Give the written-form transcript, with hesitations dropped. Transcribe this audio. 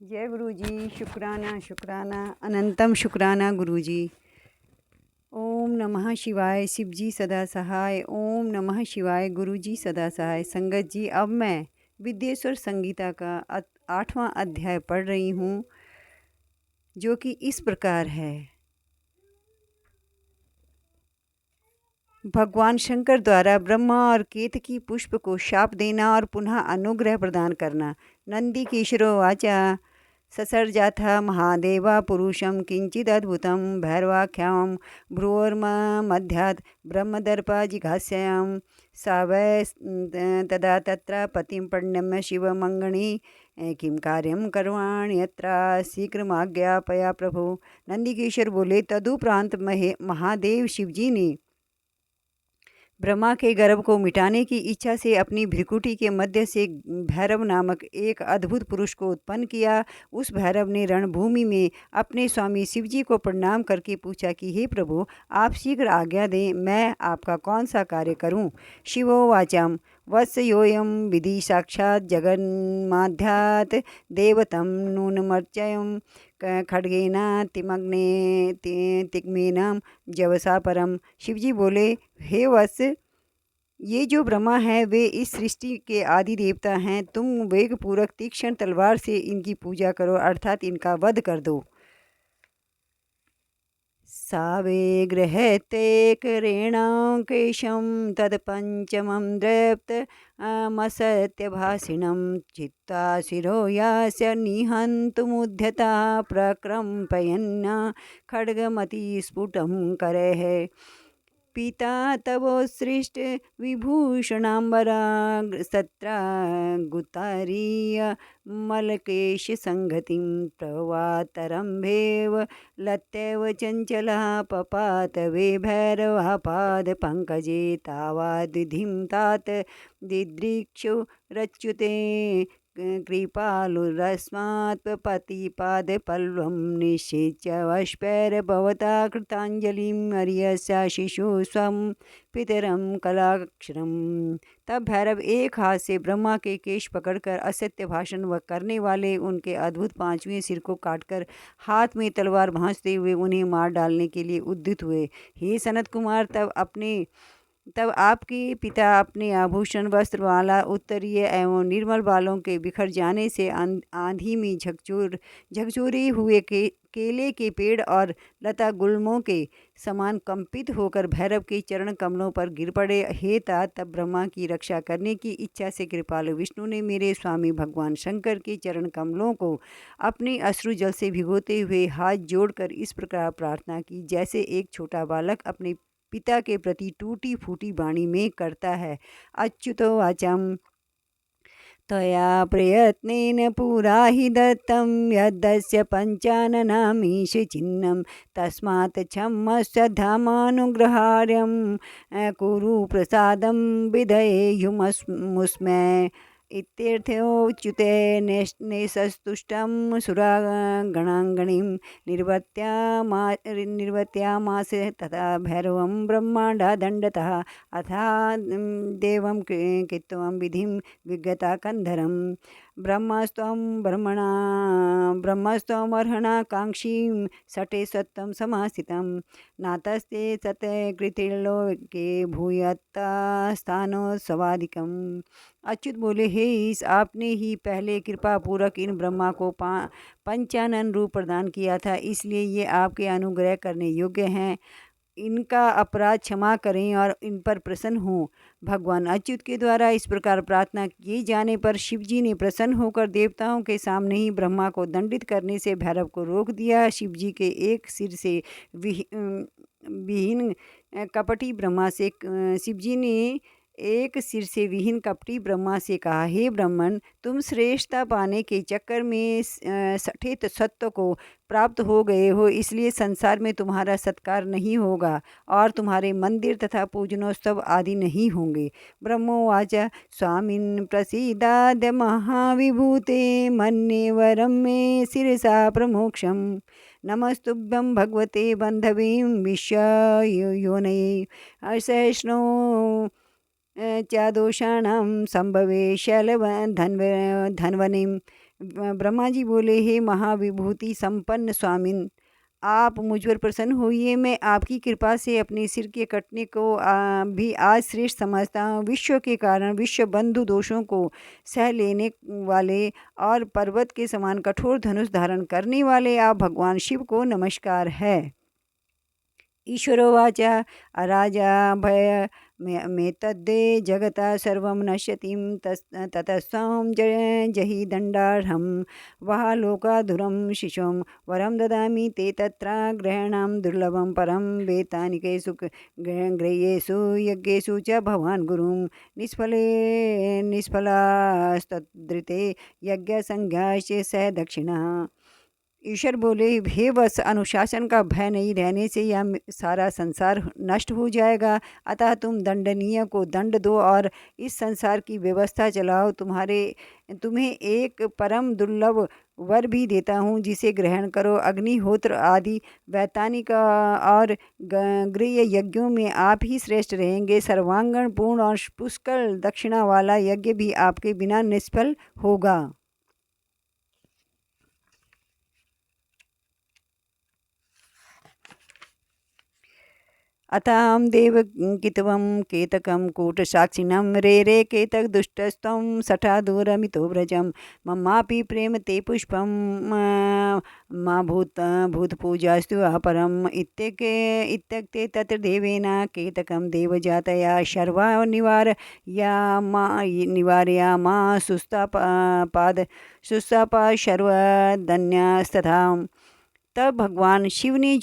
जय गुरु जी। शुक्राना शुक्राना अनंतम शुक्राना गुरु जी। ओम नमः शिवाय। शिव जी सदा सहाय। ओम नमः शिवाय। गुरु जी सदा सहाय। संगत जी, अब मैं विद्येश्वर संगीता का 8वां अध्याय पढ़ रही हूँ, जो कि इस प्रकार है। भगवान शंकर द्वारा ब्रह्मा और केतकी पुष्प को शाप देना और पुनः अनुग्रह प्रदान करना। नंदी केशरो वाचा ससर्जाथ महादेवा पुरुषं किंचिदद्भुतं भैरवाख्यां भ्रुवोर्मध्यात् ब्रह्मदर्पा जिघास्यां सा वै तदा तत्र पतिं प्रणम्य शिवमङ्गणी किं कार्यं करवाण्यत्र शीघ्रमाज्ञापया प्रभु। नंदीकेश्वर बोले, तदुपरांत महादेव शिवजी ने ब्रह्मा के गर्भ को मिटाने की इच्छा से अपनी भ्रिकुटी के मध्य से भैरव नामक एक अद्भुत पुरुष को उत्पन्न किया। उस भैरव ने रणभूमि में अपने स्वामी शिवजी को प्रणाम करके पूछा कि हे प्रभु, आप शीघ्र आज्ञा दें, मैं आपका कौन सा कार्य करूं। शिवो वाचाम वत्स योयम विधि साक्षात जगन्माध्यात देवतम नूनमर्चयम खड्गेन तिग्मेन जवसा परम। शिवजी बोले, हे वत्स, ये जो ब्रह्मा है वे इस सृष्टि के आदि देवता हैं। तुम वेगपूर्वक तीक्ष्ण तलवार से इनकी पूजा करो, अर्थात इनका वध कर दो। सावे गृहते करेणाकेशं तत्पञ्चमं दृप्त मसत्यभासिनं चित्ता शिरो यास्य निहन्तुमुद्यता प्रकम्पयन् खड्गमतिस्फुटं करैः। पिता तवोत्सृष्ट विभूषणाम्बरा सत्रा गुतारीय मलकेश संगतिं प्रवातरम्भेव लत्यव चञ्चलः पपात वे भैरवापाद पंकजे तावादिधिं तात दिदृक्षु रच्युते कृपालुरस्मात् पतिपादपल्लवं निषेच्य वष्पैर्भवता कृताञ्जलिं अर्यस्य शिशु स्वं पितरं कलाक्षरम। तब भैरव एक हाथ से ब्रह्मा के केश पकड़कर असत्य भाषण व करने वाले उनके अद्भुत 5वें सिर को काटकर हाथ में तलवार भांजते हुए उन्हें मार डालने के लिए उद्यत हुए। हे सनत कुमार, तब आपके पिता अपने आभूषण वस्त्रमाला उत्तरीय एवं निर्मल बालों के बिखर जाने से आंधी में झकझोरे हुए केले के पेड़ और लता गुल्मों के समान कंपित होकर भैरव के चरण कमलों पर गिर पड़े। हे तात, तब ब्रह्मा की रक्षा करने की इच्छा से कृपालु विष्णु ने मेरे स्वामी भगवान शंकर के चरण कमलों को अपने अश्रु जल से भिगोते हुए हाथ जोड़कर इस प्रकार प्रार्थना की, जैसे एक छोटा बालक अपने पिता के प्रति टूटी फूटी वाणी में करता है। अच्युतो वाचम त्वया प्रयत्नेन पुरा हि दत्तं यद्यस्य पञ्चाननामीश चिह्नं तस्मात् क्षमस्य धामानुग्रहार्यं कुरु प्रसादं विधेयुमस्मै इत्यर्थोच्युते। नेशस्तुष्टं सुरागणाङ्गणीं निर्वत्यामास तथा भैरवं ब्रह्माण्डदण्डतः अथा देवं कृत्वं विधिं विज्ञता कन्धरं। ब्रह्मस्त्वमर्हणाकाङ्क्षीं सटे सत्तं समास्थितं नातस्ते सतकृतिर्लोके भूयत्ता स्थानोत्सवादिकम्। अच्युत बोले, हे ईश, आपने ही पहले कृपा पूर्वक इन ब्रह्मा को पंचानन रूप प्रदान किया था, इसलिए ये आपके अनुग्रह करने योग्य हैं। इनका अपराध क्षमा करें और इन पर प्रसन्न हों। भगवान अच्युत के द्वारा इस प्रकार प्रार्थना किए जाने पर शिवजी ने प्रसन्न होकर देवताओं के सामने ही ब्रह्मा को दंडित करने से भैरव को रोक दिया। शिवजी के एक सिर से विहीन कपटी ब्रह्मा से शिवजी ने एक सिर से विहीन कपटी ब्रह्मा से कहा, हे ब्राह्मण, तुम श्रेष्ठता पाने के चक्कर में सठित सत्य को प्राप्त हो गए हो, इसलिए संसार में तुम्हारा सत्कार नहीं होगा और तुम्हारे मंदिर तथा पूजनोत्सव आदि नहीं होंगे। ब्रह्मोवाच स्वामिन् प्रसीदाद्य महाविभूते मन्ये वरं मे शिरसा प्रमोक्षं नमस्तुभ्यं भगवते बन्धवीं विश्वयोनये। असहिष्णु च दोषाणां संभवे शैलव धन्वनिम। ब्रह्मा जी बोले, हे महाविभूति संपन्न स्वामिन, आप मुझ पर प्रसन्न होइए। मैं आपकी कृपा से अपने सिर के कटने को भी आज श्रेष्ठ समझता हूँ। विश्व के कारण विश्व बंधु दोषों को सह लेने वाले और पर्वत के समान कठोर धनुष धारण करने वाले आप भगवान शिव को नमस्कार है। ईश्वरोवाच अराजा भय मे तद्दे जगता सर्वं नश्यतिं ततस्त्वं जहि दण्डार्हं वः लोकाधुरं शिशुं वरं ददामि ते तत्र ग्रहणं दुर्लभं परं वेतानिकेषु गृह्येषु यज्ञेषु च भवान् गुरुं निष्फलास्तदृते यज्ञसंज्ञाश्च स दक्षिणः। ईश्वर बोले, हे वत्स, अनुशासन का भय नहीं रहने से यह सारा संसार नष्ट हो जाएगा। अतः तुम दंडनीय को दंड दो और इस संसार की व्यवस्था चलाओ। तुम्हें एक परम दुर्लभ वर भी देता हूँ, जिसे ग्रहण करो। अग्निहोत्र आदि वैतानिक और गृह यज्ञों में आप ही श्रेष्ठ रहेंगे। सर्वांगण पूर्ण और पुष्कल दक्षिणा वाला यज्ञ भी आपके बिना निष्फल होगा। अतां देवकित्वं केतकं कूटसाक्षिणं रे केतक दुष्टस्त्वं सठा दूरमितो व्रजं ममापि प्रेम ते पुष्पं मा भूतपूजास्तु अपरम् इत्युक्ते तत्र देवेन केतकं देवजातया शर्वा निवारयामा सुस्तापा शर्वधन्यस्तथा। तब भगवान शिव ने